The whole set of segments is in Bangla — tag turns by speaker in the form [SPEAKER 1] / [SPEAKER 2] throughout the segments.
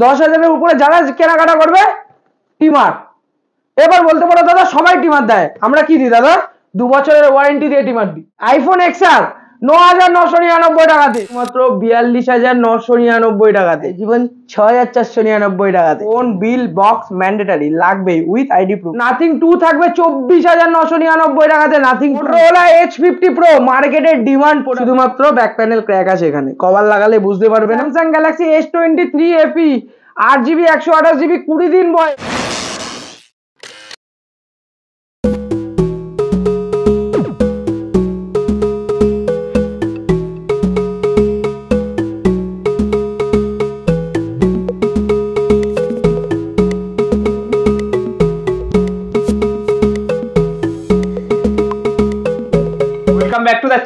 [SPEAKER 1] 10,000-এর উপরে যারা কেনাকাটা করবে টিমার। এবার বলতে পারো দাদা সবাই টিমার দেয়, আমরা কি দিই দাদা? 2 বছরের ওয়ারেন্টি দিয়ে টিমার দিই। আইফোন এক্সআর 9,999 টাকাতে, মাত্র 42,999 টাকাতে, জীবন 6,499 টাকাতে। ফোন বিল বক্স ম্যান্ডেটারি লাগবেই উইথ আইডি প্রুফ। নাথিং 2 থাকবে 24,999 টাকাতে। নাথিং মোটরোলা H50 Pro মার্কেটের ডিমান্ড, শুধুমাত্র ব্যাক প্যানেল ক্র্যাক আছে এখানে, কভার লাগালে বুঝতে পারবেন। Samsung Galaxy S23 FE 8GB 128GB 20 দিন বয়স।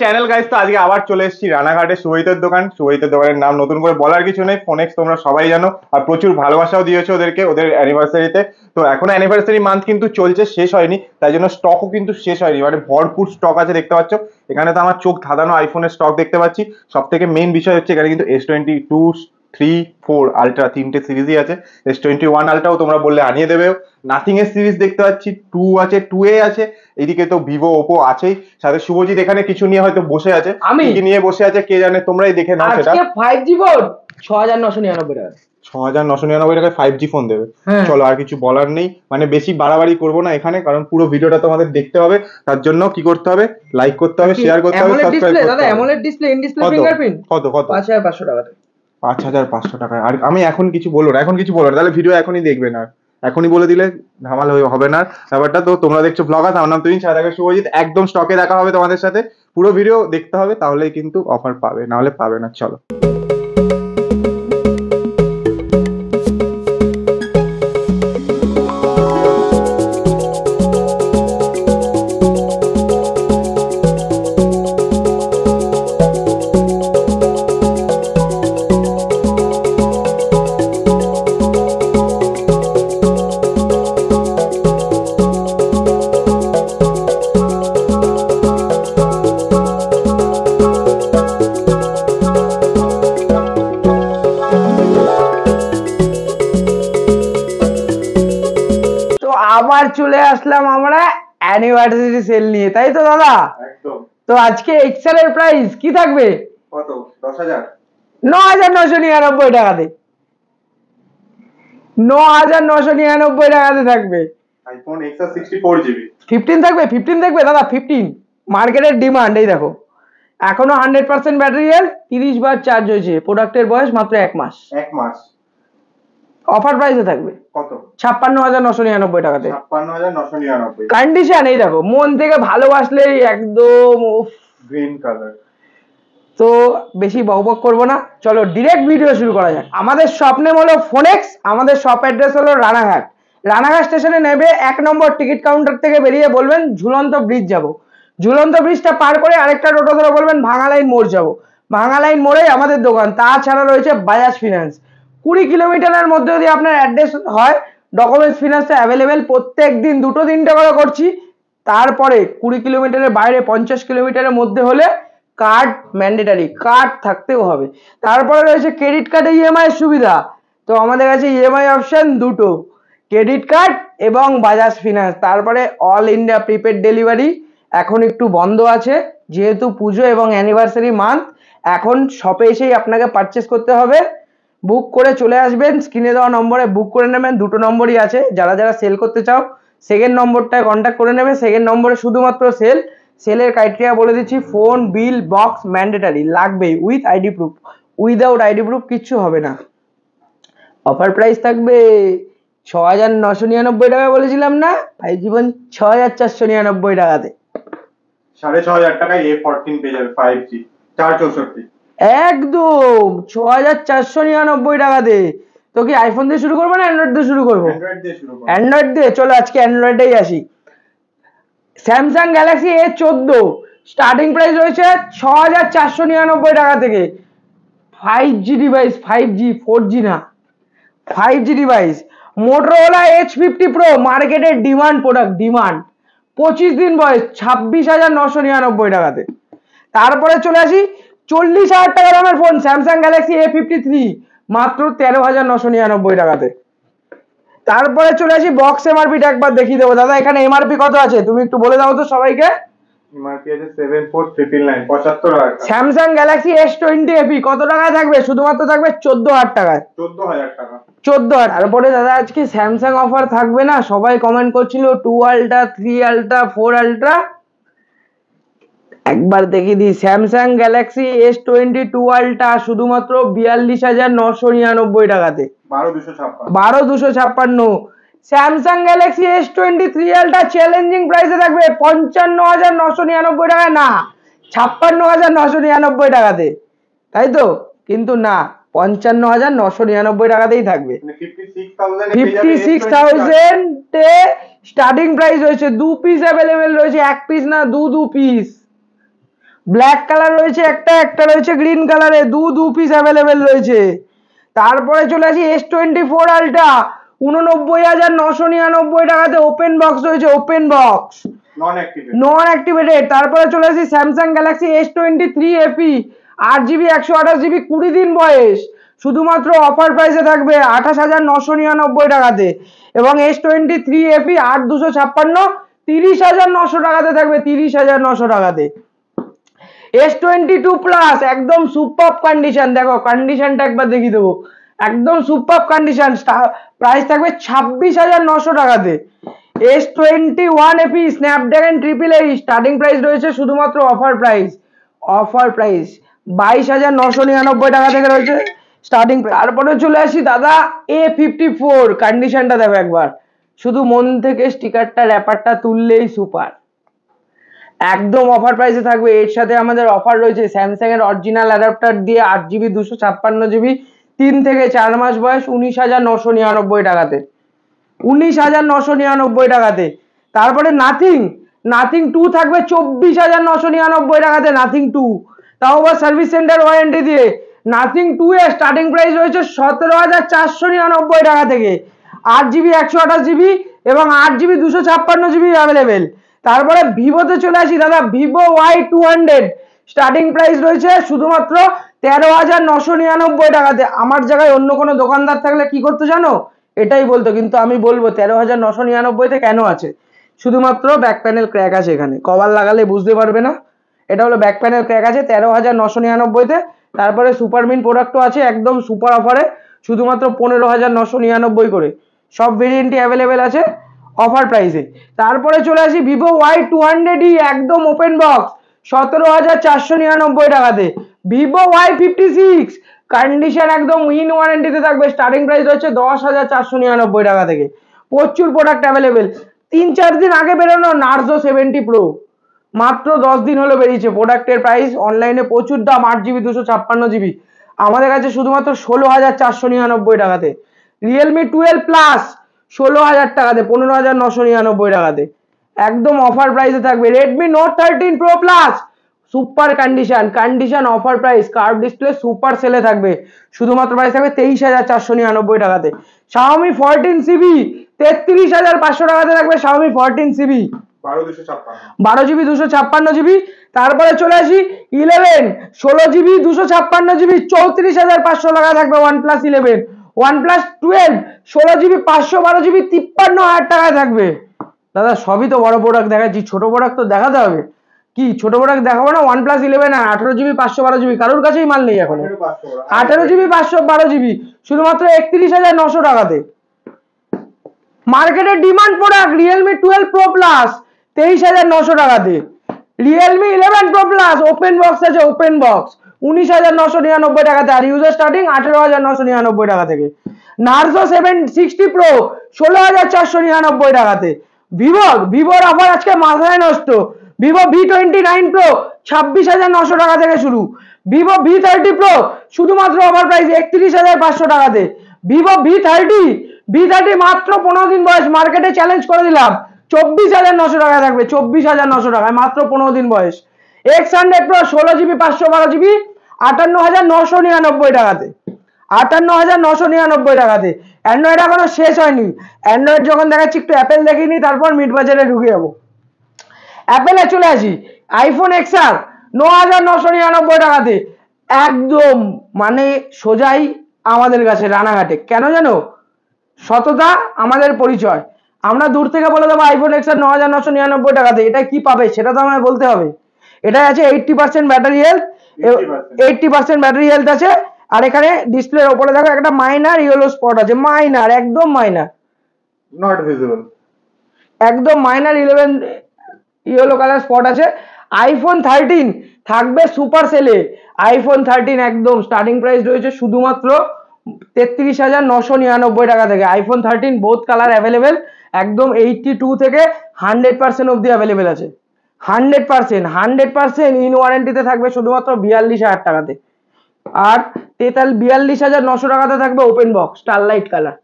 [SPEAKER 2] চ্যানেল গাইস, তো আজকে আবার চলে এসেছি রানাঘাটে শুভজিতের দোকান। শুভজিতের দোকানের নাম নতুন করে বলার কিছু নেই, ফোনেক্স তোমরা সবাই জানো, আর প্রচুর ভালোবাসাও দিয়েছো ওদেরকে ওদের অ্যানিভার্সারিতে। তো এখনো অ্যানিভার্সারি মান্থ কিন্তু চলছে, শেষ হয়নি, তাই জন্য স্টকও কিন্তু শেষ হয়নি, মানে ভরপুর স্টক আছে দেখতে পাচ্ছ। এখানে তো আমার চোখ ধাঁধানো আইফোনের স্টক দেখতে পাচ্ছি। সব থেকে মেইন বিষয় হচ্ছে এখানে কিন্তু S22, 3, 4 আলট্রা তিনটে সিরিজই আছে। S21 আলট্রাও তোমরা বললে আনিয়ে দেবেও। নাথিং এর সিরিজ দেখতে পাচ্ছি, 2 আছে, 2A আছে, এইদিকে তো ভিভো ওপো আছেই, সাথে শুভজিৎ এখানে কিছু নিয়ে হয়তো বসে আছে। আমি কি নিয়ে বসে আছে কে জানে, তোমরাই দেখে নাও সেটা।
[SPEAKER 1] আজকে 5G ফোন 6,999 টাকা।
[SPEAKER 2] 6,999 টাকায় 5G ফোন দেবে? চলো, আর কিছু বলার নেই, মানে বেশি বাড়াবাড়ি করবো না এখানে, কারণ পুরো ভিডিওটা তোমাদের দেখতে হবে। তার জন্য কি করতে হবে? লাইক করতে হবে, শেয়ার করতে হবে, সাবস্ক্রাইব করতে হবে। দাদা
[SPEAKER 1] AMOLED display, in display fingerprint
[SPEAKER 2] কত
[SPEAKER 1] 5,500 টাকাতে।
[SPEAKER 2] 5,500 টাকায়? আর আমি এখন কিছু বলবো না, এখন কিছু বলবো না, তাহলে ভিডিও এখনই দেখবে না, এখনই বলে দিলে ধামাল হবে না ব্যাপারটা। তো তোমরা দেখছো ব্লগার, আমার নাম তুহিন, সাথে শুভজিৎ, একদম স্টকে দেখা হবে তোমাদের সাথে। পুরো ভিডিও দেখতে হবে, তাহলেই কিন্তু অফার পাবে, না হলে পাবে না। চলো।
[SPEAKER 1] আবার চলে আসলাম আমরা অ্যানিভার্সারি সেল নিয়ে, তাই তো দাদা?
[SPEAKER 2] একদম।
[SPEAKER 1] তো আজকে এক্সেল এর প্রাইস কি থাকবে?
[SPEAKER 2] কত? 10,000?
[SPEAKER 1] 9,999 টাকাতে। 9,999 টাকাতে থাকবে।
[SPEAKER 2] আইফোন এক্সআর 64GB
[SPEAKER 1] 15 থাকবে, 15 থাকবে দাদা, 15 মার্কেটের ডিমান্ড। এই দেখো, এখনো 100% ব্যাটারি হেলথ, 30 বার চার্জ হয়েছে, প্রোডাক্টের বয়স মাত্র 1 মাস।
[SPEAKER 2] 1 মাস।
[SPEAKER 1] অফার প্রাইসে থাকবে
[SPEAKER 2] কত?
[SPEAKER 1] 56,999 টাকাতে।
[SPEAKER 2] 56,999।
[SPEAKER 1] কন্ডিশন এই দেখো, মন থেকে ভালোবাসলেই একদম
[SPEAKER 2] গ্রিন কালার।
[SPEAKER 1] তো বেশি বকবক করবো না, চলো ডিরেক্ট ভিডিও শুরু করা যাক। আমাদের শপ নেম হলো ফোনেক্স, আমাদের শপ অ্যাড্রেস হলো রানাঘাট। রানাঘাট স্টেশনে নেবে 1 নম্বর টিকিট কাউন্টার থেকে বেরিয়ে বলবেন ঝুলন্ত ব্রিজ যাব। ঝুলন্ত ব্রিজটা পার করে আরেকটা টোটো ধরে বলবেন ভাঙা লাইন মোড় যাব। ভাঙা লাইন মোড়েই আমাদের দোকান। তাছাড়া রয়েছে বাজাজ ফিনান্স। 20 কিলোমিটারের মধ্যে যদি আপনার অ্যাড্রেস হয়, ডকুমেন্টস ফিনান্সটা অ্যাভেলেবেল। প্রত্যেক দিন 2-3টে করে করছি। তারপরে 20 কিলোমিটারের বাইরে 50 কিলোমিটারের মধ্যে হলে কার্ড ম্যান্ডেটারি, কার্ড থাকতেও হবে। তারপরে রয়েছে ক্রেডিট কার্ডে ইএমআই সুবিধা। তো আমাদের কাছে ইএমআই অপশন দুটো, ক্রেডিট কার্ড এবং বাজাজ ফিনান্স। তারপরে অল ইন্ডিয়া প্রিপেড ডেলিভারি এখন একটু বন্ধ আছে, যেহেতু পুজো এবং অ্যানিভার্সারি মান্থ। এখন শপে এসেই আপনাকে পারচেস করতে হবে। বুক করে চলে আসবেন, স্ক্রিনে দেওয়া নম্বরে বুক করে নেবেন। দুটো নম্বরই আছে, যারা যারা সেল করতে চাও সেকেন্ড নম্বরটায় কন্ট্যাক্ট করে নেবে। সেকেন্ড নম্বরে শুধুমাত্র সেলের ক্রাইটেরিয়া বলে দিচ্ছি, ফোন বিল বক্স ম্যান্ডেটারি লাগবেই with ID proof. Without ID proof কিচ্ছু হবে না। অফার প্রাইস থাকবে 6,999 টাকা বলেছিলাম না, ভাই জীবন 6,499 টাকাতে।
[SPEAKER 2] 6,500 টাকায় A14 পেয়ে যাবে 5G 464।
[SPEAKER 1] একদম 6,499 টাকাতে। তো কি আইফোন দিয়ে শুরু করবো না অ্যান্ড্রয়েড দিয়ে শুরু করবো? অ্যান্ড্রয়েড দিয়ে। চলো আজকে অ্যান্ড্রয়েডেই আসি। Samsung Galaxy A14 starting price রয়েছে 6,499 টাকা থেকে। 5G ডিভাইস, 5G 4G না, 5G device. Motorola H50 Pro মার্কেটের ডিমান্ড প্রোডাক্ট, ডিমান্ড। 25 দিন বয়স, 26,999 টাকাতে। তারপরে চলে আসি 40,000 টাকা দামের ফোন, স্যামসাং গ্যালাক্সি A53 মাত্র 13,999 টাকাতে। তারপরে চলে আসি বক্স এমআরপিটা একবার দেখিয়ে দেবো। দাদা এখানে এমআরপি কত আছে তুমি একটু বলে দাও তো সবাইকে।
[SPEAKER 2] এমআরপি আছে 74,999, 75 টাকা।
[SPEAKER 1] স্যামসাং গ্যালাক্সি S20 FE কত টাকায় থাকবে? শুধুমাত্র থাকবে 14,000 টাকায়।
[SPEAKER 2] 14,000 টাকা।
[SPEAKER 1] 14,000। তারপরে দাদা আজকে স্যামসাং অফার থাকবে না, সবাই কমেন্ট করছিল 2 আলট্রা 3 আলট্রা 4 আলট্রা। একবার দেখিয়ে দিই, স্যামসাং গ্যালাক্সি S22 আলট্রা শুধুমাত্র 42,999 টাকাতে। 12,256। Samsung Galaxy S23 ultra challenging প্রাইসে থাকবে 55,999 টাকায়, না 56,999 টাকাতে, তাই তো? কিন্তু না, 55,999 টাকাতেই থাকবে। 56,000 স্টার্টিং প্রাইস রয়েছে। 2 পিস অ্যাভেলেবেল রয়েছে, 1 পিস না, 2 পিস। ব্ল্যাক কালার রয়েছে একটা রয়েছে গ্রিন কালারে, 2 পিস অ্যাভেলেবেল রয়েছে। তারপরে চলে আসি S24 আলট্রা 89,999 টাকাতে ওপেন বক্স রয়েছে, ওপেন বক্স নন অ্যাক্টিভেটেড। তারপরে চলে আসি Samsung Galaxy S23 FE 8GB 128GB 20 দিন বয়স, শুধুমাত্র অফার প্রাইসে থাকবে 28,999 টাকাতে। এবং S23 FE 8,256 30,900 টাকাতে থাকবে, 30,900 টাকাতে। S22 প্লাস একদম সুপার কন্ডিশন, দেখো কন্ডিশনটা একবার দেখিয়ে দেবো, একদম সুপার কন্ডিশন, প্রাইস থাকবে 26,900 টাকাতে। S21 FE Snapdragon 888 starting price রয়েছে, শুধুমাত্র অফার প্রাইস 22,999 টাকা থেকে রয়েছে স্টার্টিং। তারপরে চলে আসি দাদা A54, কন্ডিশনটা দেখো একবার, শুধু মন থেকে স্টিকারটা র্যাপারটা তুললেই সুপার, একদম অফার প্রাইসে থাকবে। এর সাথে আমাদের অফার রয়েছে স্যামসাং এর অরিজিনাল অ্যাডাপ্টার দিয়ে 8GB 256GB 3 থেকে 4 মাস বয়স, 19,999 টাকাতে, 19,999 টাকাতে। তারপরে নাথিং 2 থাকবে 24,999 টাকাতে, নাথিং 2, তাও আবার সার্ভিস সেন্টার ওয়ারেন্টি দিয়ে। নাথিং 2 এর স্টার্টিং প্রাইস রয়েছে 17,499 টাকা থেকে, 8GB 128GB এবং 8GB 256GB অ্যাভেলেবেল। তারপরে ভিভোতে চলে আসি দাদা, ভিভো Y200 স্টার্টিং প্রাইস রয়েছে শুধুমাত্র 13,999 টাকাতে। আমার জায়গায় অন্য কোনো দোকানদার থাকলে কি করতে জানো, এটাই বলতো, কিন্তু আমি বলবো 13,999 কেন আছে, শুধুমাত্র ব্যাক প্যানেল ক্র্যাক আছে, এখানে কভার লাগালে বুঝতে পারবে না, এটা হলো ব্যাক প্যানেল ক্র্যাক আছে 13,999। তারপরে সুপারমিন প্রোডাক্টও আছে একদম সুপার অফারে, শুধুমাত্র 15,999 করে, সব ভেরিয়েন্টই অ্যাভেলেবেল আছে অফার প্রাইসে। তারপরে চলে আসি ভিভো Y200e একদম ওপেন বক্স 17,499 টাকাতে। ভিভো Y56 কন্ডিশন একদম উইন ওয়ারেন্টিতে থাকবে, স্টার্টিং প্রাইস হচ্ছে 10,499 টাকা থেকে। প্রচুর প্রোডাক্ট অ্যাভেলেবেল। 3-4 দিন আগে বেরোনো নার্জো 70 প্রো, মাত্র 10 দিন হলো বেরিয়েছে, প্রোডাক্টের প্রাইস অনলাইনে প্রচুর দাম, 8GB 256GB, আমাদের কাছে শুধুমাত্র 16,499 টাকাতে। রিয়েলমি 12 প্লাস 16,000 টাকাতে, 15,999 টাকাতে, একদম অফার প্রাইসে থাকবে। Redmi note 13 pro plus super condition offer price, curve display super সেলে থাকবে, শুধুমাত্র প্রাইস থাকবে 23,499 টাকাতে। Xiaomi 14CB 33,500 টাকাতে থাকবে, Xiaomi 14CB 12GB 256GB। তারপরে চলে আসি 11 16GB 256GB 34,500 টাকা থাকবে OnePlus 11। OnePlus 12 16GB 512GB 53,000 টাকায় থাকবে। দাদা সবই তো বড় প্রোডাক্ট দেখাচ্ছি, ছোট প্রোডাক্ট তো দেখাতে হবে, কি ছোট প্রোডাক্ট দেখাবো না? OnePlus 11 আর 18GB 512GB কারোর কাছেই মাল নেই এখন, 18GB 512GB শুধুমাত্র 31,900 টাকাতে। মার্কেটের demand product Realme 12 Pro Plus 23,900 টাকাতে। Realme 11 Pro Plus open box আছে, ওপেন বক্স 19,999 টাকাতে, আর ইউজার স্টার্টিং 18,999 টাকা থেকে। নার্জো 760 Pro 16,499 টাকাতে। ভিভোর অফার আজকে মাথায় নষ্ট, ভিভো V29 Pro 26,900 টাকা থেকে শুরু। ভিভো V30 Pro শুধুমাত্র অফার প্রাইস 31,500 টাকাতে। ভিভো V30 মাত্র 15 দিন বয়স, মার্কেটে চ্যালেঞ্জ করে দিলাম 24,900 টাকা থাকবে, 24,900 টাকায়, মাত্র 15 দিন বয়স। X100 Pro 16GB 512GB 58,999 টাকাতে, 58,999 টাকাতে। অ্যান্ড্রয়েড এখনো শেষ হয়নি, অ্যান্ড্রয়েড যখন দেখাচ্ছি একটু অ্যাপেল দেখিনি, তারপর মিড বাজারে ঢুকে যাবো। অ্যাপেলে চলে আসি, আইফোন XR 9,999 টাকাতে, একদম মানে সোজাই আমাদের কাছে রানাঘাটে। কেন জানো? সততা আমাদের পরিচয়। আমরা দূর থেকে বলে দেবো আইফোন এক্স আর 9999 টাকাতে, এটা কি পাবে সেটা তো আমায় বলতে হবে। এটা আছে 80% ব্যাটারি হেলথ, 80% ব্যাটারি হেলথ আছে। আর এখানে ডিসপ্লের ওপরে দেখো একটা মাইনার ইয়েলো স্পট আছে, মাইনার, একদম মাইনার,
[SPEAKER 2] নট ভিজিবল,
[SPEAKER 1] একদম মাইনার 11 ইয়েলো কালার স্পট আছে। আইফোন 13 থাকবে সুপার সেলে। আইফোন 13 একদম স্টার্টিং প্রাইস রয়েছে শুধুমাত্র 33,999 টাকা থেকে। আইফোন 13 বোথ কালার অ্যাভেলেবেল, একদম 82 থেকে 100% অব্দি অ্যাভেলেবেল আছে। 100% ইন ওয়ারেন্টিতে থাকবে শুধুমাত্র 42,000 টাকাতে। আর 42,900 টাকাতে থাকবে open box starlight colour,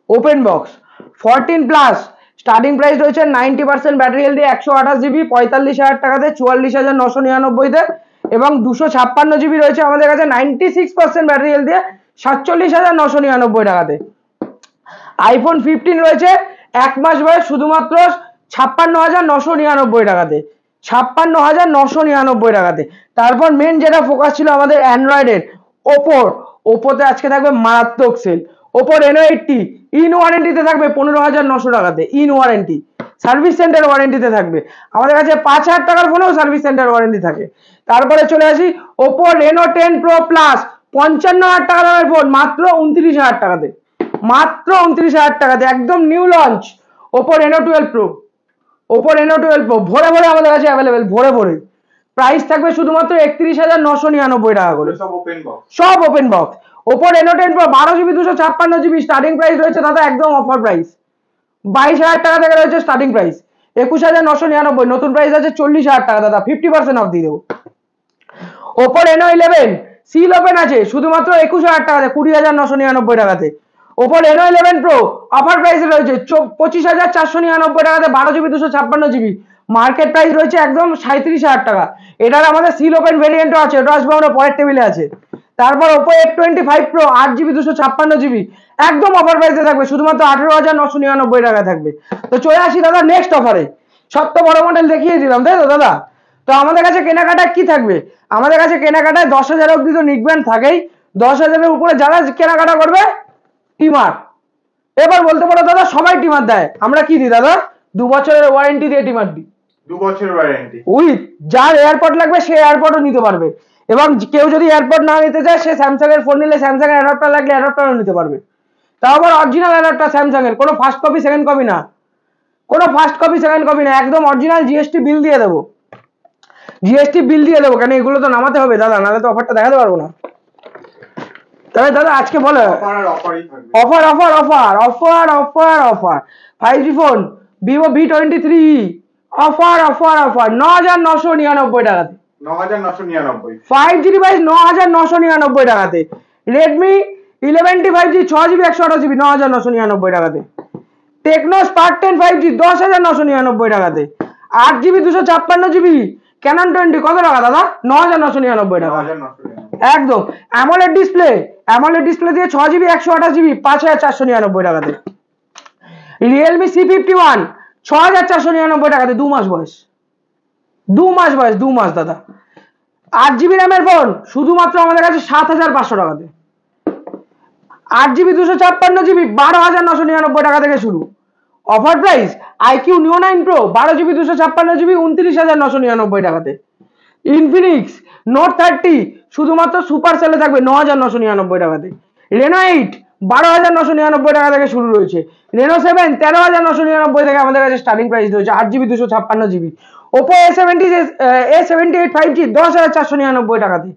[SPEAKER 1] open box 14 plus. Starting price রয়েছে 90% ব্যাটারি হেলথ দিয়ে 128 জিবি 45,000 টাকাতে, 44,999 এবং 256 জিবি রয়েছে আমাদের কাছে 96% ব্যাটারি হেলথ দিয়ে 47,999 টাকাতে। আইফোন 15 রয়েছে 1 মাস বয়স শুধুমাত্র 56,999 টাকাতে, 56,999 টাকাতে। তারপর মেন যেটা ফোকাস ছিল আমাদের অ্যান্ড্রয়েডের, ওপোতে আজকে থাকবে মারাত্মক সেল। ওপো রেনো 80 ইন ওয়ারেন্টিতে থাকবে 15,900 টাকাতে, ইন ওয়ারেন্টি, সার্ভিস সেন্টার ওয়ারেন্টিতে থাকবে। আমাদের কাছে 5,000 টাকার ফোনেও সার্ভিস সেন্টার ওয়ারেন্টি থাকে। তারপরে চলে আসি ওপো রেনো 10 প্রো প্লাস, 55,000 টাকা দামের ফোন মাত্র 29,000 টাকাতে, মাত্র 29,000 টাকাতে, একদম new launch Oppo Reno 12 pro. Oppo Reno 12 pro ভরে ভরে আমাদের কাছে অ্যাভেলেবেল, ভরে ভরে। প্রাইস থাকবে শুধুমাত্র 31,999 টাকা করে,
[SPEAKER 2] সব ওপেন বক্স,
[SPEAKER 1] সব open box. Oppo Reno 10 pro 12 GB 256 GB starting price রয়েছে দাদা, একদম অফার প্রাইস 22,000 টাকা থেকে রয়েছে স্টার্টিং প্রাইস, 21,999। নতুন প্রাইস আছে 40,000 টাকা দাদা, 50% অফ দিয়ে দেবো। ওপো রেনো 11 সিল ওপেন আছে শুধুমাত্র 21,000 টাকাতে, 20,999 টাকাতে। ওপো রেনো 11 প্রো অফার প্রাইসে রয়েছে 25,499 টাকাতে, 12 জিবি 256 জিবি। মার্কেট প্রাইস রয়েছে একদম 37,000 টাকা। এটার আমাদের সিল ওপেন ভেরিয়েন্টও আছে, ওটা আসবে আমরা পরের টেবিলে আছে। তারপর Oppo F25 pro 8 GB 256 GB একদম অফার প্রাইসে থাকবে শুধুমাত্র 18,999 টাকা থাকবে। তো চলে আসি দাদা নেক্সট অফারে। সব তো বড় মডেল দেখিয়ে দিলাম তাই তো দাদা? তো আমাদের কাছে কেনাকাটায় কি থাকবে? আমাদের কাছে কেনাকাটায় 10,000 অব্দি তো নিকব্যান্ড থাকেই, 10,000-এর উপরে যারা কেনাকাটা করবে টিমার। এবার বলতে পারো দাদা সবাই টিমার দেয়, আমরা কি দিই দাদা? 2 বছরের ওয়ারেন্টি দিয়ে টিমার দিই,
[SPEAKER 2] 2 বছরের ওয়ারেন্টি
[SPEAKER 1] উইথ যার এয়ারপড লাগবে সে এয়ারপডও নিতে পারবে। এবং কেউ যদি এয়ারপড না নিতে চায় সে স্যামসাং এর ফোন নিলে স্যামসাং এর অ্যাডাপ্টার লাগলে অ্যাডাপ্টারও নিতে পারবে। তাও আবার অরিজিনাল অ্যাডাপ্টার স্যামসাং এর, কোনো ফার্স্ট কপি সেকেন্ড কপি না, কোনো ফার্স্ট কপি সেকেন্ড কপি না, একদম অরিজিনাল জিএসটি বিল দিয়ে দেবো, জিএসটি বিল দিয়ে দেবো। কেন এগুলো তো নামাতে হবে দাদা, নাহলে তো অফারটা দেখাতে পারবো না। তবে দাদা আজকে বলো offer offer offer offer offer offer 5G phone Vivo V23 offer offer offer 9,999 টাকাতে,
[SPEAKER 2] 9,999
[SPEAKER 1] 5G ডিভাইস 9,999 টাকাতে। Redmi 11T 5G 6GB 128GB 9,999 টাকাতে। টেকনো স্পার্ক 10 5G 10,999 টাকাতে। 8GB 256GB ক্যানন 20 কত টাকা দাদা? 9,999 টাকা একদম। অ্যামোলেড ডিসপ্লে দিয়ে 6GB 128GB 5,499 টাকাতে। রিয়েলমি C51 6,499 টাকাতে, 2 মাস বয়স, 2 মাস বয়স, 2 মাস দাদা। 8GB র্যামের ফোন শুধুমাত্র আমাদের কাছে 7,500 টাকাতে। 8GB 256GB 12,999 টাকা থেকে শুরু, offer price. IQ Neo 9 Pro 12GB 256GB 29,999 টাকাতে। ইনফিনিক্স নোট 30 শুধুমাত্র সুপার সেলে থাকবে 9,999 টাকাতে। রেনো 8 12,999 টাকা থেকে শুরু রয়েছে। রেনো 7 13,999 থেকে আমাদের কাছে স্টার্টিং প্রাইস রয়েছে 8GB 256GB। Oppo A78 5G 10,499 টাকাতে।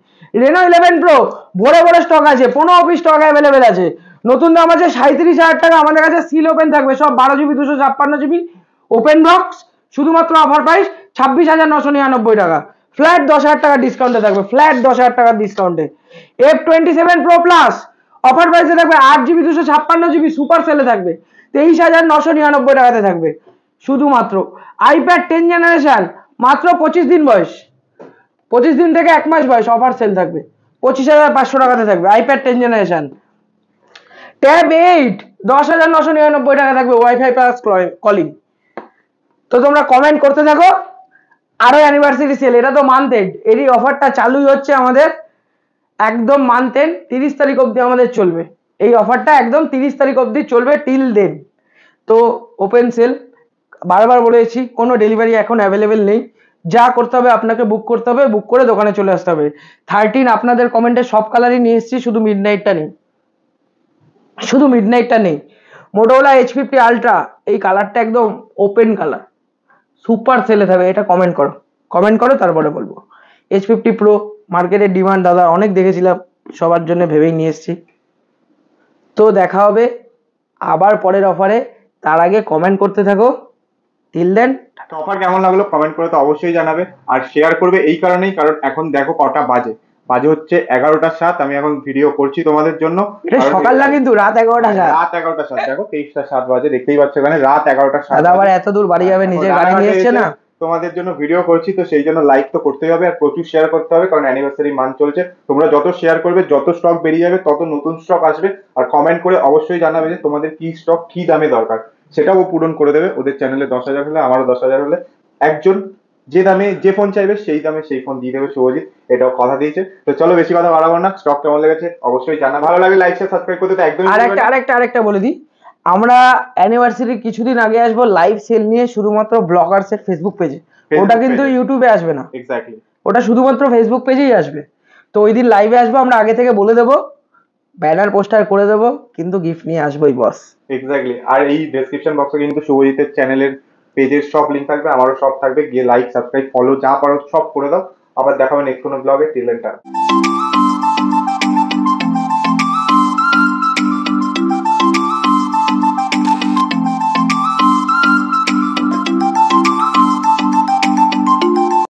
[SPEAKER 1] রেনো 11 প্রো ভরে ভরে স্টক আছে, 15 পিস স্টক অ্যাভেলেবেল আছে। নতুন দাম আছে 37,000 টাকা। আমাদের কাছে সিল ওপেন থাকবে সব 12GB 256GB ওপেন বক্স, শুধুমাত্র অফার প্রাইস 26,999 টাকা। ফ্ল্যাট 10,000 টাকা ডিসকাউন্টে থাকবে, ফ্ল্যাট 10,000 টাকার ডিসকাউন্টে। F27 প্রো প্লাস অফার প্রাইসে থাকবে 8GB 256GB সুপার সেলে থাকবে 23,999 টাকাতে থাকবে শুধুমাত্র। আইপ্যাড 10 জেনারেশন মাত্র 25 দিন বয়স, 25 দিন থেকে 1 মাস বয়স অফার সেল থাকবে 25,500 টাকাতে থাকবে আইপ্যাড 10 জেনারেশন। ট্যাব 8 10,999 টাকা থাকবে ওয়াইফাই প্লাস কলিং। তো তোমরা কমেন্ট করতে থাকো। আরো অ্যানিভার্সারি সেল, এটা তো মান্থ এন্ড, এরই অফারটা চালুই হচ্ছে আমাদের একদম মানতেন 30 তারিখ অবধি আমাদের চলবে এই অফারটা, একদম 30 তারিখ অবধি চলবে টিল দেন। তো ওপেন সেল, বারবার বলেছি কোনো ডেলিভারি এখন অ্যাভেলেবেল নেই। যা করতে হবে আপনাকে বুক করতে হবে, বুক করে দোকানে চলে আসতে হবে। 13 আপনাদের কমেন্টে সব কালারই নিয়ে এসেছি, শুধু মিডনাইটটা নেই, শুধু মিডনাইটটা নেই। মোটোরোলা H50 আলট্রা, এই কালারটা একদম ওপেন কালার, সুপার সেলে থাকবে, এটা কমেন্ট করো, কমেন্ট করো তারপরে বলবো। H50 প্রো মার্কেটের ডিমান্ড দাদা অনেক দেখেছিলাম, সবার জন্য ভেবেই নিয়ে এসেছি। তো দেখা হবে আবার পরের অফারে, তার আগে কমেন্ট করতে থাকো। টিল দেন,
[SPEAKER 2] অফার কেমন লাগলো কমেন্ট করে তো অবশ্যই জানাবে, আর শেয়ার করবে এই কারণেই, কারণ এখন দেখো কটা বাজে, বাজে হচ্ছে 11টা 7। আমি এখন ভিডিও করছি তোমাদের জন্য।
[SPEAKER 1] এটা
[SPEAKER 2] কারণ
[SPEAKER 1] সকাল না কিন্তু রাত 11টা।
[SPEAKER 2] রাত 11টা 7, দেখো 23টা 7 বাজে, দেখতেই পাচ্ছ এখানে রাত 11টা 7।
[SPEAKER 1] দাদা আবার এত দূর বাড়ি যাবে, নিজের গাড়ি নিয়ে এসছে না।
[SPEAKER 2] তোমাদের জন্য ভিডিও করছি, তো সেই জন্য লাইক তো করতেই হবে আর প্রচুর শেয়ার করতে হবে, কারণ অ্যানিভার্সারি মান্থ চলছে। তোমরা যত শেয়ার করবে, যত স্টক বেরিয়ে যাবে, তত নতুন স্টক আসবে। আর কমেন্ট করে অবশ্যই জানাবে যে তোমাদের কি স্টক কি দামে দরকার, সেটাও ও পূরণ করে দেবে। ওদের চ্যানেলে 10,000 হলে, আমারও 10,000 হলে, একজন যে দামে যে ফোন চাইবে সেই দামে সেই ফোন দিয়ে দেবে শুভজিৎ, এটাও কথা দিয়েছে। তো চলো বেশি কথা বাড়াবো না, স্টক কেমন লেগেছে অবশ্যই জানা, ভালো লাগে লাইক শেয়ার সাবস্ক্রাইব করতে তো একদমই ভুলবে না।
[SPEAKER 1] আরেকটা বলে দিই, আমরা অ্যানিভার্সারির কিছুদিন আগে আসবো লাইভ সেল নিয়ে, শুধুমাত্র ব্লগার্সের ফেসবুক পেজে। ওটা কিন্তু ইউটিউবে আসবে না,
[SPEAKER 2] এক্স্যাক্টলি,
[SPEAKER 1] ওটা শুধুমাত্র ফেসবুক পেজেই আসবে। তো ওই দিন লাইভে আসবো, আমরা আগে থেকে বলে দেবো, ব্যানার পোস্টার করে দেবো, কিন্তু গিফট নিয়ে আসবোই বস।
[SPEAKER 2] এক্স্যাক্টলি। আর এই ডেসক্রিপশন বক্সে কিন্তু শুভজিতের চ্যানেলের পেজের সব লিঙ্ক থাকবে, আমারও সব থাকবে, গিয়ে লাইক সাবস্ক্রাইব ফলো যা পারো সব করে দাও। আবার দেখাবে নেক্সট কোনো ব্লগে। Till then tata.